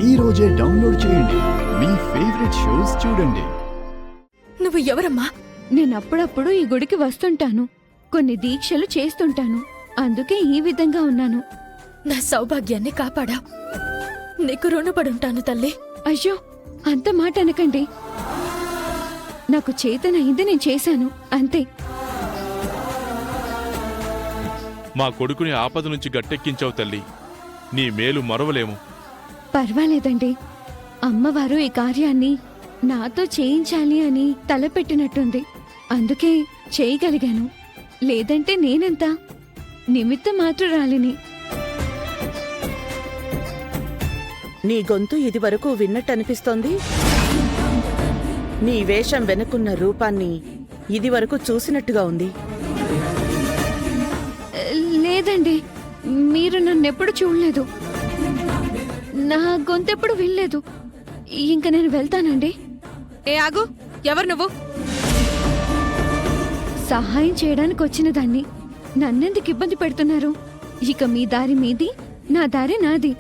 ఈ రోజే డౌన్లోడ్ చేయండి. మీ ఫేవరెట్ షోస్ చూడండి. నువ్వు ఎవరమ్మా? నేను అప్పుడప్పుడు ఈ గుడికి వస్తుంటాను, కొన్ని దీక్షలు చేస్తుంటాను. అందుకే ఈ విధంగా ఉన్నాను. నా సౌభాగ్యాన్ని కాపాడా. నీకు రుణపడుంటాను తల్లి. అయ్యో, అంత మాట అనకండి. నాకు చేతనైంది నేను చేశాను, అంతే. మా కొడుకుని ఆపద నుంచి గట్టెక్కించావు తల్లి. నీ మేలు మరవలేము. పర్వాలేదండి. అమ్మవారు ఈ కార్యాన్ని నాతో చేయించాలి అని తలపెట్టినట్టుంది. అందుకే చేయగలిగాను. లేదంటే నేనంతా నిమిత్త మాత్రురాలిని. నీ గొంతు ఇదివరకు విన్నట్టు అనిపిస్తోంది. నీ వేషం వెనుకున్న రూపాన్ని ఇదివరకు చూసినట్టుగా ఉంది. లేదండి, మీరు నన్నెప్పుడు చూడలేదు, నా గొంతెప్పుడు వినలేదు. ఇంక నేను వెళ్తానండి. ఏ ఆగు, ఎవరు నువ్వు? సహాయం చేయడానికి వచ్చిన దాన్ని నన్నెందుకు ఇబ్బంది పెడుతున్నారు? ఇక మీ దారి మీది, నా దారి నాది.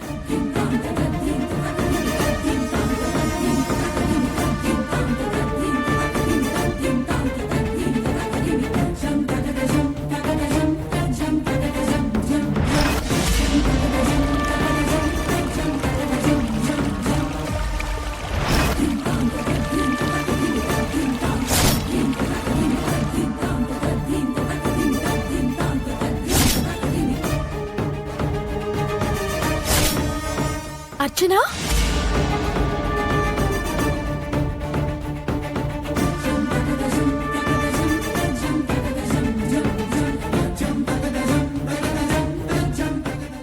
అర్చన,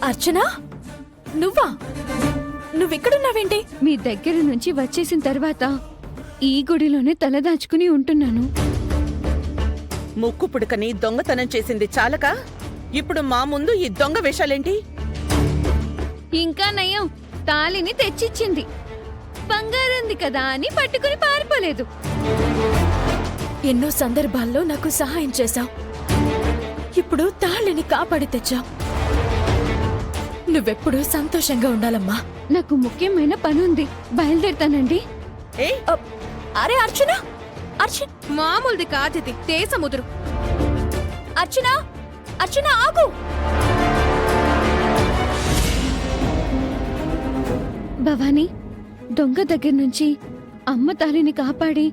అర్చన, నువ్వా? నువ్వెక్కడున్నావేంటి? మీ దగ్గర నుంచి వచ్చేసిన తర్వాత ఈ గుడిలోనే తలదాచుకుని ఉంటున్నాను. ముక్కు పుడకని దొంగతనం చేసింది చాలక ఇప్పుడు మా ముందు ఈ దొంగ వేషాలేంటి? ఇంకా నయం, తాళిని తెచ్చిచ్చింది. బంగారంది కదా అని పట్టుకుని పారిపోలేదు. ఎన్నో సందర్భాల్లో నాకు సహాయం చేశావు. ఇప్పుడు తాళ్ళని కాపాడి తెచ్చావు. నువ్వెప్పుడూ సంతోషంగా ఉండాలమ్మా. నాకు ముఖ్యమైన పనుంది, బయలుదేరుతానండి. అరే అర్చన, అర్చన మామూలుది కాదిది, దేశముదురు. అర్చన, అర్చన ఆగు. భవానీ, దొంగ దగ్గర నుంచి అమ్మ తాళిని కాపాడి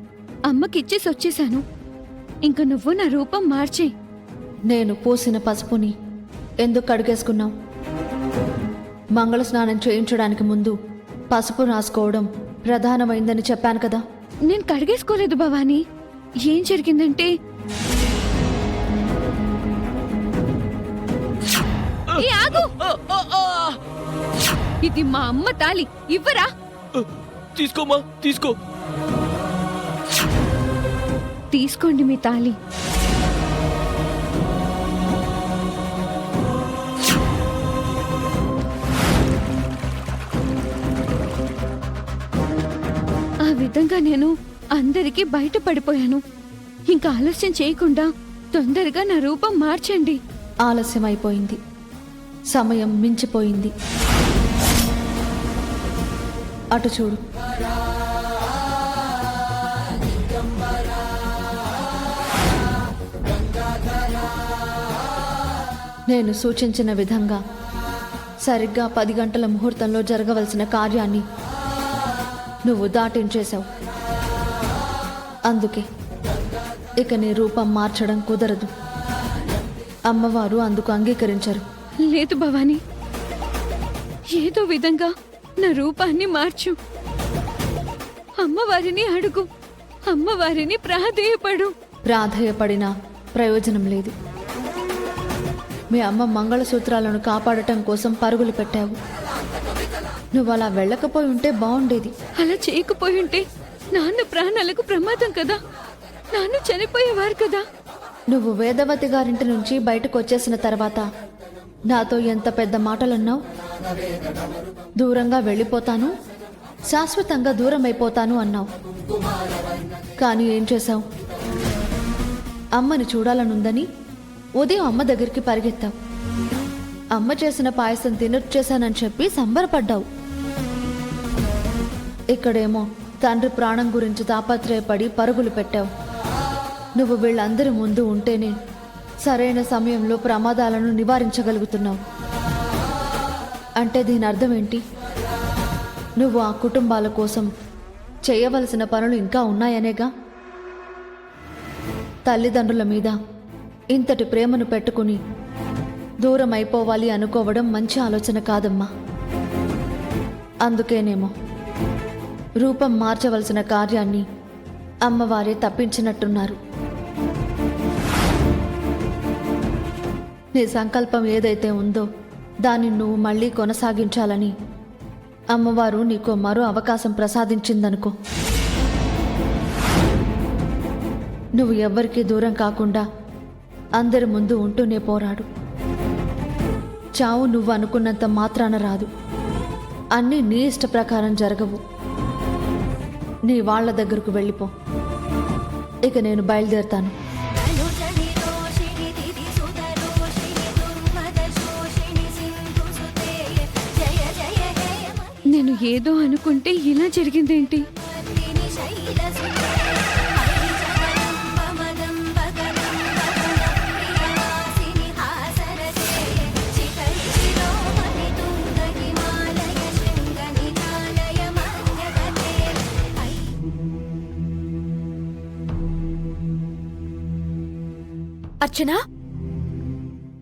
అమ్మకిచ్చేసి వచ్చేశాను. ఇంక నువ్వు నా రూపం మార్చే. నేను పూసిన పసుపుని ఎందుకు కడిగేసుకున్నావు? మంగళ స్నానం చేయించడానికి ముందు పసుపు రాసుకోవడం ప్రధానమైందని చెప్పాను కదా. నేను కడిగేసుకోలేదు భవానీ. ఏం జరిగిందంటే, ఏ ఆగు, ఇది మా అమ్మ తాళి, ఇవ్వరా? తీసుకోమా, తీసుకో. తీసుకోండి మీ తాళి. ఆ విధంగా నేను అందరికీ బయటపడిపోయాను. ఇంకా ఆలస్యం చేయకుండా తొందరగా నా రూపం మార్చండి. ఆలస్యమైపోయింది, సమయం మించిపోయింది. అటు చూడు. నేను సూచించిన విధంగా సరిగ్గా 10 గంటల ముహూర్తంలో జరగవలసిన కార్యాన్ని నువ్వు దాటించేశావు. అందుకే ఇక నీ రూపం మార్చడం కుదరదు. అమ్మవారు అందుకు అంగీకరించరు. లేదు భవానీ, ఏదో విధంగా నా రూపాన్ని మార్చు. అమ్మవారిని అడుగు, అమ్మవారిని ప్రాధేయపడు. ప్రాధేయపడినా ప్రయోజనం లేదు. మీ అమ్మ మంగళసూత్రాలను కాపాడటం కోసం పరుగులు పెట్టావు. నువ్వు అలా వెళ్ళకపోయి ఉంటే బాగుండేది. అలా చేయకపోయి ఉంటే నాన్న ప్రాణాలకు ప్రమాదం కదా, నాన్న చనిపోయేవారు కదా. నువ్వు వేదవతి గారింటి నుంచి బయటకు వచ్చేసిన తర్వాత నాతో ఎంత పెద్ద మాటలన్నావు. దూరంగా వెళ్ళిపోతాను, శాశ్వతంగా దూరం అయిపోతాను అన్నావు. కానీ ఏం చేశావు? అమ్మని చూడాలనుందని ఉదయం అమ్మ దగ్గరికి పరిగెత్తావు. అమ్మ చేసిన పాయసం తినొచ్చేశానని చెప్పి సంబరపడ్డావు. ఇక్కడేమో తండ్రి ప్రాణం గురించి తాపత్రయపడి పరుగులు పెట్టావు. నువ్వు వీళ్ళందరి ముందు ఉంటేనే సరైన సమయంలో ప్రమాదాలను నివారించగలుగుతున్నావు. అంటే దీని అర్థం ఏంటి? నువ్వు ఆ కుటుంబాల కోసం చేయవలసిన పనులు ఇంకా ఉన్నాయనేగా. తల్లిదండ్రుల మీద ఇంతటి ప్రేమను పెట్టుకుని దూరం అయిపోవాలి అనుకోవడం మంచి ఆలోచన కాదమ్మా. అందుకేనేమో రూపం మార్చవలసిన కార్యాన్ని అమ్మవారే తప్పించినట్టున్నారు. నీ సంకల్పం ఏదైతే ఉందో దాన్ని నువ్వు మళ్ళీ కొనసాగించాలని అమ్మవారు నీకు మరో అవకాశం ప్రసాదించిందనుకో. నువ్వు ఎవ్వరికీ దూరం కాకుండా అందరి ముందు ఉంటూనే పోరాడు. చావు నువ్వు అనుకున్నంత మాత్రాన రాదు. అన్నీ నీ ఇష్ట ప్రకారం జరగవు. నీ వాళ్ళ దగ్గరకు వెళ్ళిపో. ఇక నేను బయలుదేరుతాను. నేను ఏదో అనుకుంటే ఇలా జరిగిందేంటి? అర్చన,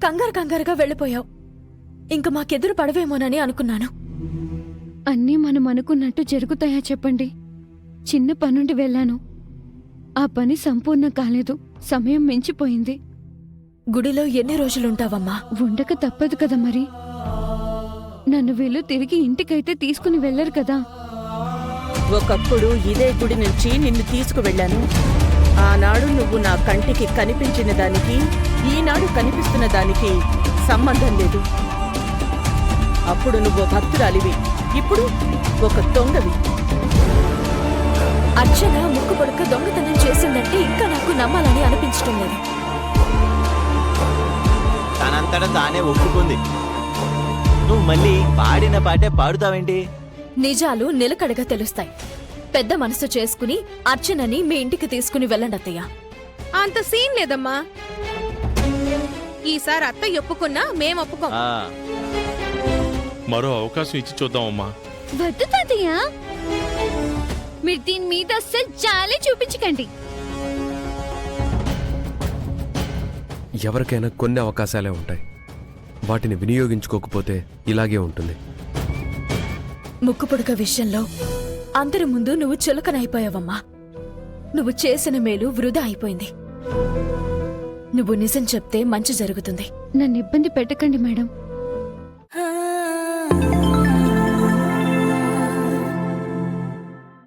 కంగారుగా వెళ్ళిపోయావు. ఇంక మాకెదురు పడవేమోనని అనుకున్నాను. అన్నీ మనం అనుకున్నట్టు జరుగుతాయా చెప్పండి? చిన్న పనుండి వెళ్ళాను. ఆ పని సంపూర్ణం కాలేదు. సమయం మించిపోయింది. గుడిలో ఎన్ని రోజులుంటావమ్మా? ఉండక తప్పదు కదా మరి. నన్ను వీళ్ళు తిరిగి ఇంటికైతే తీసుకుని వెళ్ళరు కదా. ఒకప్పుడు ఇదే గుడి నుంచి నిన్ను తీసుకువెళ్ళాను. ఆనాడు నువ్వు నా కంటికి కనిపించిన దానికి ఈనాడు కనిపిస్తున్న దానికి సంబంధం లేదు. అప్పుడు నువ్వు భక్తురాలివి, ఇప్పుడు ఒక దొంగవి. అర్చన ముక్కు పొడక దొంగతనం చేసిందంటే ఇంకా నాకు నమ్మాలని అనిపించటం లేదు. తనంతట తానే ఒప్పుకుంది. నువ్వు మళ్ళీ పాడిన పాటే పాడుతావేంటి? నిజాలు నిలకడగా తెలుస్తాయి. పెద్ద మనసు చేసుకుని అర్చనని మీ ఇంటికి తీసుకుని వెళ్ళండి అత్తయ్య. అంత సీన్ లేదమ్మా. ఈసారి అత్త ఒప్పుకున్నా మేమొప్పుకోం. ఆ, మరో అవకాశం ఇచ్చి చూద్దామమ్మా. వద్దు తాతయ్య, మీరు దీని మీద అస్సలు జాలే చూపించకండి. ఎవరికైనా కొన్ని అవకాశాలే ఉంటాయి. వాటిని వినియోగించుకోకపోతే ఇలాగే ఉంటుంది. ముక్కు పొడక విషయంలో అందరి ముందు నువ్వు చులకనైపోయావమ్మా. నువ్వు చేసిన మేలు వృధా అయిపోయింది. నువ్వు నిజం చెప్తే మంచి జరుగుతుంది. నన్ను ఇబ్బంది పెట్టకండి మేడం.